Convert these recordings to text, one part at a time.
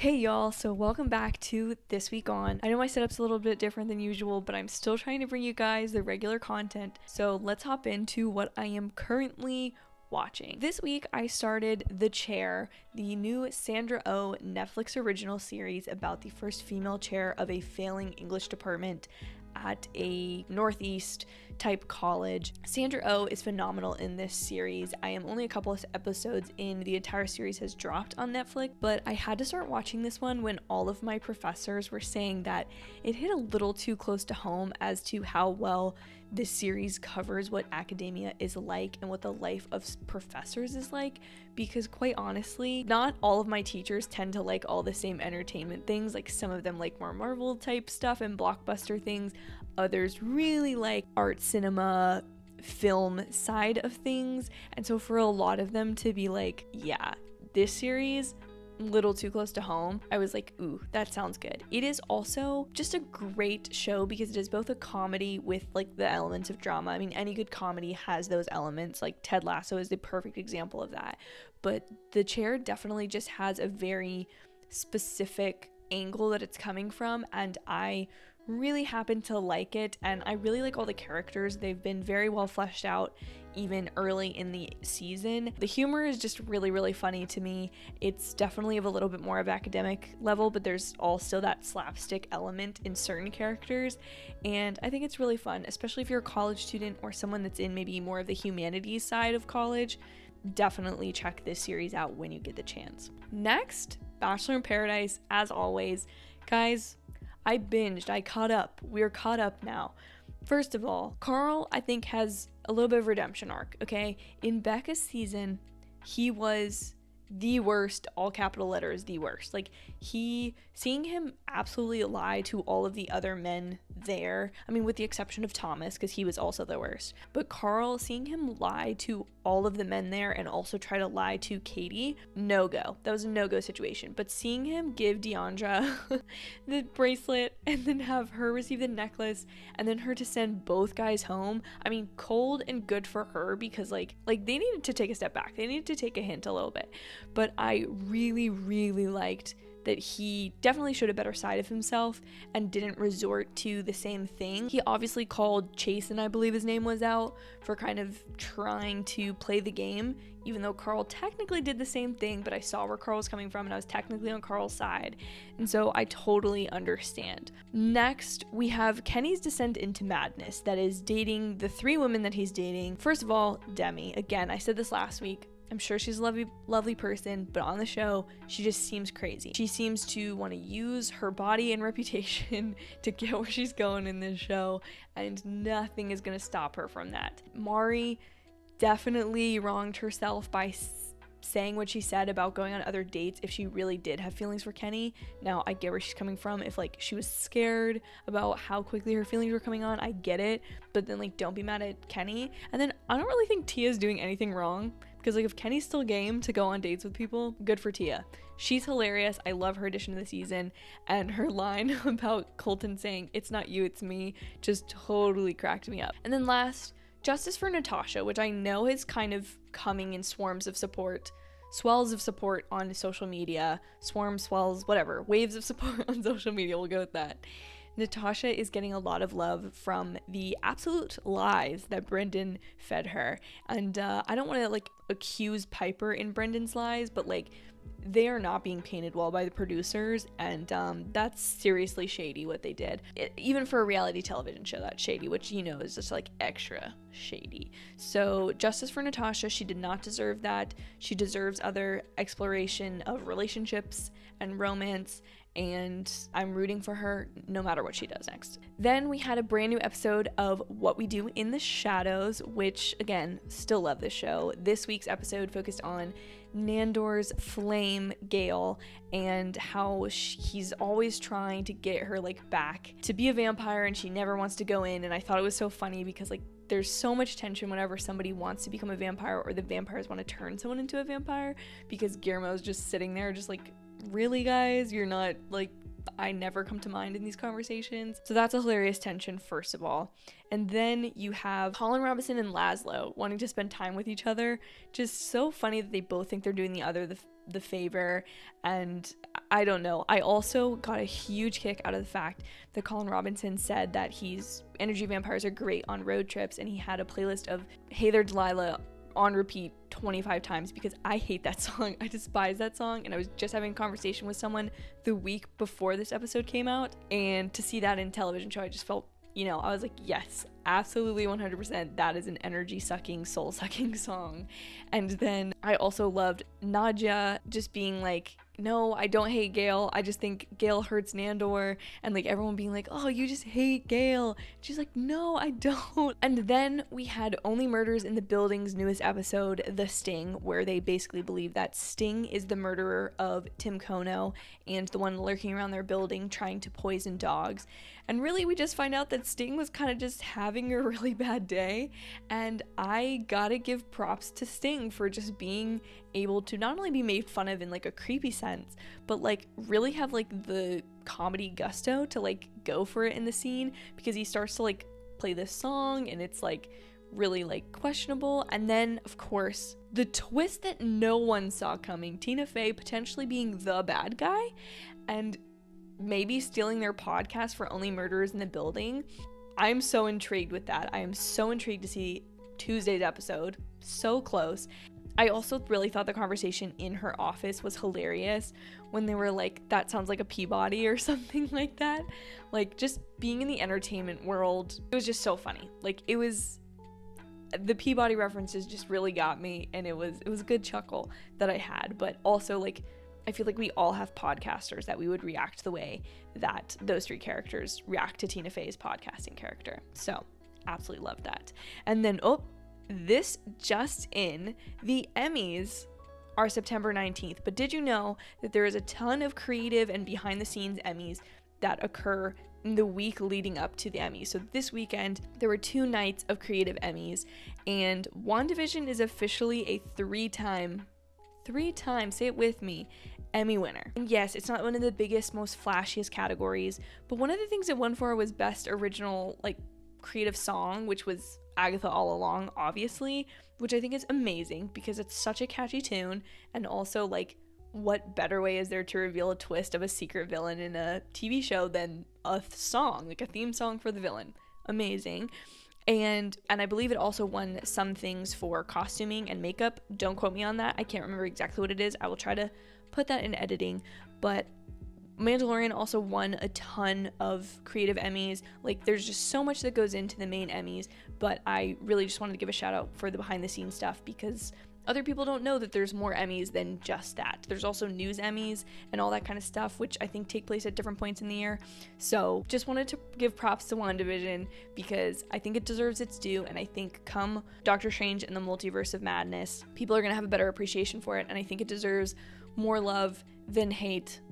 Hey y'all, so welcome back to This Week On. I know my setup's a little bit different than usual, but I'm still trying to bring you guys the regular content. So let's hop into what I am currently watching. This week I started The Chair, the new Sandra Oh Netflix original series about the first female chair of a failing English department at a Northeast type college. Sandra Oh is phenomenal in this series. I am only a couple of episodes in. The entire series has dropped on Netflix, but I had to start watching this one when all of my professors were saying that it hit a little too close to home as to how well this series covers what academia is like and what the life of professors is like, because quite honestly, not all of my teachers tend to like all the same entertainment things. Like some of them like more Marvel type stuff and blockbuster things. Others really like art, cinema, film side of things. And so for a lot of them to be like, yeah, this series little too close to home, I was like, ooh, that sounds good. It is also just a great show because it is both a comedy with like the elements of drama. I mean, any good comedy has those elements. Like Ted Lasso is the perfect example of that. But The Chair definitely just has a very specific angle that it's coming from, and I really happen to like it, and I really like all the characters. They've been very well fleshed out even early in the season. The humor is just really funny to me. It's definitely of a little bit more of academic level, but there's all still that slapstick element in certain characters, and I think it's really fun, especially if you're a college student or someone that's in maybe more of the humanities side of college. Definitely check this series out when you get the chance. Next, Bachelor in Paradise, as always. Guys, I binged, I caught up. We're caught up now. First of all, Carl, I think, has a little bit of redemption arc, okay? In Becca's season, he was the worst, all capital letters, the worst. Like, seeing him absolutely lie to all of the other men there, I mean, with the exception of Thomas, because he was also the worst, but Carl, seeing him lie to all of the men there and also try to lie to Katie, no go. That was a no-go situation. But seeing him give Deandra the bracelet and then have her receive the necklace and then her to send both guys home, I mean, cold and good for her, because like they needed to take a step back. They needed to take a hint a little bit. But I really liked that he definitely showed a better side of himself and didn't resort to the same thing. He obviously called Chase, and I believe his name was, out for kind of trying to play the game, even though Carl technically did the same thing, but I saw where Carl was coming from and I was technically on Carl's side. And so I totally understand. Next, we have Kenny's descent into madness, that is dating the three women that he's dating. First of all, Demi. Again, I said this last week. I'm sure she's a lovely person, but on the show, she just seems crazy. She seems to want to use her body and reputation to get where she's going in this show, and nothing is going to stop her from that. Mari definitely wronged herself by saying what she said about going on other dates if she really did have feelings for Kenny. Now, I get where she's coming from. If like she was scared about how quickly her feelings were coming on, I get it, but then like don't be mad at Kenny. And then I don't really think Tia's doing anything wrong, because like if Kenny's still game to go on dates with people, good for Tia. She's hilarious. I love her addition to the season, and her line about Colton saying it's not you, it's me, just totally cracked me up. And then last, justice for Natasha, which I know is kind of coming in swells of support on social media, swells, whatever, waves of support on social media, we'll go with that. Natasha is getting a lot of love from the absolute lies that Brendan fed her. And I don't want to like accuse Piper in Brendan's lies, but like they are not being painted well by the producers, and that's seriously shady what they did. Even for a reality television show, that's shady, which you know is just like extra shady. So justice for Natasha. She did not deserve that. She deserves other exploration of relationships and romance, and I'm rooting for her no matter what she does next. Then we had a brand new episode of What We Do in the Shadows, which again, still love this show. This week's episode focused on Nandor's flame Gale and how he's always trying to get her like back to be a vampire, and she never wants to go in. And I thought it was so funny because like there's so much tension whenever somebody wants to become a vampire or the vampires want to turn someone into a vampire, because Guillermo's just sitting there just like, really guys, you're not like, I never come to mind in these conversations. So that's a hilarious tension, first of all. And then you have Colin Robinson and Laszlo wanting to spend time with each other. Just so funny that they both think they're doing the favor. And I don't know. I also got a huge kick out of the fact that Colin Robinson said that energy vampires are great on road trips, and he had a playlist of Hey There Delilah on repeat 25 times because I hate that song. I despise that song, and I was just having a conversation with someone the week before this episode came out, and to see that in television show, I just felt, I was like, yes, absolutely 100%, that is an energy sucking, soul sucking song. And then I also loved Nadia just being like, no, I don't hate Gail, I just think Gail hurts Nandor, and like everyone being like, oh, you just hate Gail. She's like, no, I don't. And then we had Only Murders in the Building's newest episode, The Sting, where they basically believe that Sting is the murderer of Tim Kono and the one lurking around their building trying to poison dogs. And really, we just find out that Sting was kind of just having a really bad day, and I gotta give props to Sting for just being able to not only be made fun of in like a creepy sense, but like really have like the comedy gusto to like go for it in the scene, because he starts to like play this song and it's like really like questionable. And then of course the twist that no one saw coming, Tina Fey potentially being the bad guy and maybe stealing their podcast for Only Murderers in the Building. I'm so intrigued with that. I am so intrigued to see Tuesday's episode. So close. I also really thought the conversation in her office was hilarious when they were like, that sounds like a Peabody or something like that. Like, just being in the entertainment world, it was just so funny. Like, the Peabody references just really got me, and it was a good chuckle that I had. But also, like, I feel like we all have podcasters that we would react the way that those three characters react to Tina Fey's podcasting character. So, absolutely love that. And then, this just in, the Emmys are September 19th. But did you know that there is a ton of creative and behind the scenes Emmys that occur in the week leading up to the Emmys? So this weekend, there were 2 nights of creative Emmys, and WandaVision is officially a three-time, say it with me, Emmy winner. And yes, it's not one of the biggest, most flashiest categories, but one of the things it won for was Best Original, like, Creative Song, which was Agatha All Along, obviously, which I think is amazing because it's such a catchy tune, and also, like, what better way is there to reveal a twist of a secret villain in a TV show than a song, like a theme song for the villain? Amazing. And I believe it also won some things for costuming and makeup. Don't quote me on that. I can't remember exactly what it is. I will try to put that in editing. But Mandalorian also won a ton of creative Emmys. Like, there's just so much that goes into the main Emmys, but I really just wanted to give a shout out for the behind the scenes stuff, because other people don't know that there's more Emmys than just that. There's also news Emmys and all that kind of stuff, which I think take place at different points in the year. So just wanted to give props to WandaVision because I think it deserves its due, and I think come Doctor Strange and the Multiverse of Madness, people are going to have a better appreciation for it, and I think it deserves more love than hate.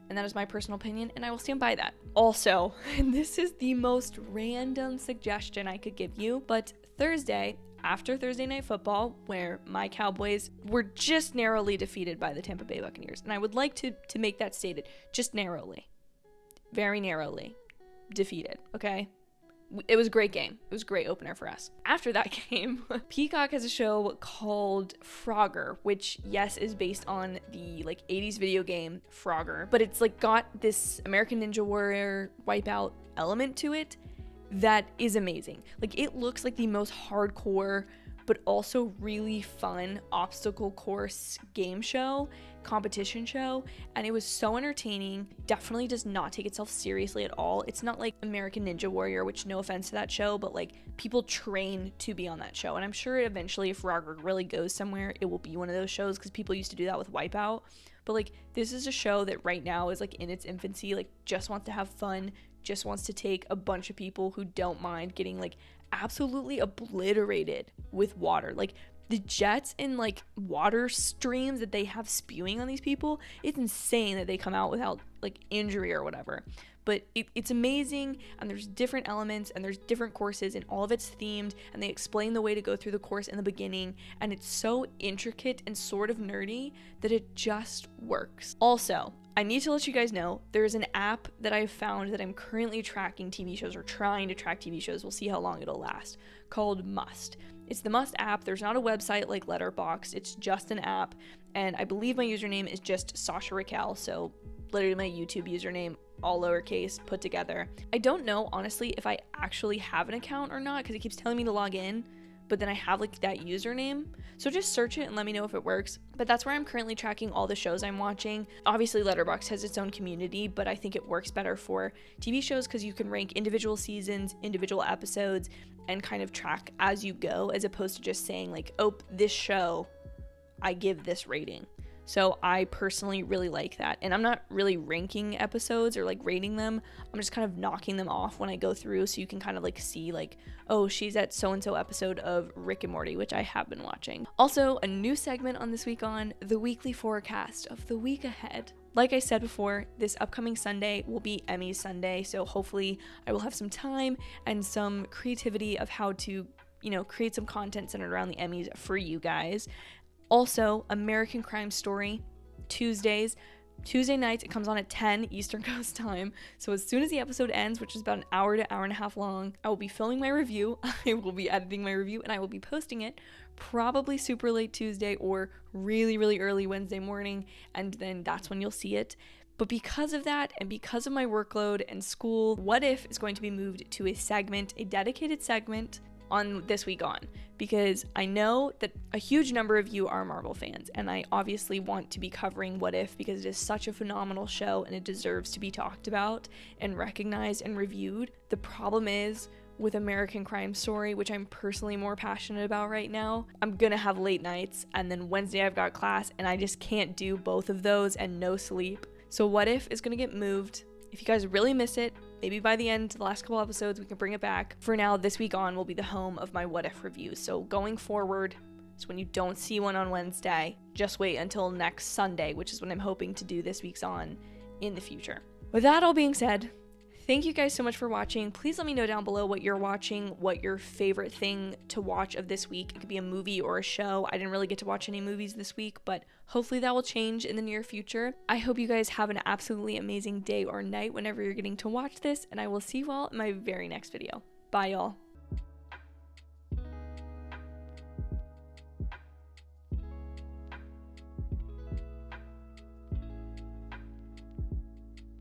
And that is my personal opinion, and I will stand by that. Also, and this is the most random suggestion I could give you, but Thursday, after Thursday Night Football, where my Cowboys were just narrowly defeated by the Tampa Bay Buccaneers, and I would like to make that stated, just narrowly, very narrowly defeated, okay? It was a great game. It was a great opener for us. After that game, Peacock has a show called Frogger, which, yes, is based on the, 80s video game Frogger, but it's, got this American Ninja Warrior Wipeout element to it that is amazing. It looks like the most hardcore, but also really fun obstacle course game show, competition show, and it was so entertaining. Definitely does not take itself seriously at all. It's not like American Ninja Warrior, which, no offense to that show, but people train to be on that show, and I'm sure eventually if Frogger really goes somewhere, it will be one of those shows, because people used to do that with Wipeout. But this is a show that right now is in its infancy, just wants to have fun, just wants to take a bunch of people who don't mind getting absolutely obliterated with water. The jets and water streams that they have spewing on these people, it's insane that they come out without injury or whatever. But it's amazing, and there's different elements, and there's different courses, and all of it's themed, and they explain the way to go through the course in the beginning, and it's so intricate and sort of nerdy that it just works. Also, I need to let you guys know there's an app that I've found that I'm currently tracking TV shows, or trying to track TV shows. We'll see how long it'll last, called Must. It's the Must app. There's not a website like Letterboxd. It's just an app. And I believe my username is just Sasha Raquel. So literally my YouTube username, all lowercase, put together. I don't know, honestly, if I actually have an account or not, because it keeps telling me to log in, but then I have like that username. So just search it and let me know if it works. But that's where I'm currently tracking all the shows I'm watching. Obviously Letterboxd has its own community, but I think it works better for TV shows because you can rank individual seasons, individual episodes, and kind of track as you go, as opposed to just saying like, oh, this show, I give this rating. So I personally really like that. And I'm not really ranking episodes or like rating them. I'm just kind of knocking them off when I go through, so you can kind of like see like, oh, she's at so-and-so episode of Rick and Morty, which I have been watching. Also, a new segment on This Week On, the weekly forecast of the week ahead. Like I said before, this upcoming Sunday will be Emmy Sunday, so hopefully I will have some time and some creativity of how to, create some content centered around the Emmys for you guys. Also, American Crime Story, Tuesday nights, it comes on at 10 Eastern Coast time. So as soon as the episode ends, which is about an hour to hour and a half long, I will be filming my review, I will be editing my review, and I will be posting it probably super late Tuesday or really, really early Wednesday morning, and then that's when you'll see it. But because of that, and because of my workload and school, What If is going to be moved to a dedicated segment on This Week On, because I know that a huge number of you are Marvel fans, and I obviously want to be covering What If because it is such a phenomenal show and it deserves to be talked about and recognized and reviewed. The problem is with American Crime Story, which I'm personally more passionate about right now, I'm gonna have late nights, and then Wednesday I've got class, and I just can't do both of those and no sleep. So What If is gonna get moved. If you guys really miss it, maybe by the end, the last couple episodes, we can bring it back. For now, This Week On will be the home of my What If reviews. So going forward, so when you don't see one on Wednesday, just wait until next Sunday, which is when I'm hoping to do This Week's On in the future. With that all being said, thank you guys so much for watching. Please let me know down below what you're watching, what your favorite thing to watch of this week. It could be a movie or a show. I didn't really get to watch any movies this week, but hopefully that will change in the near future. I hope you guys have an absolutely amazing day or night whenever you're getting to watch this, and I will see you all in my very next video. Bye, y'all.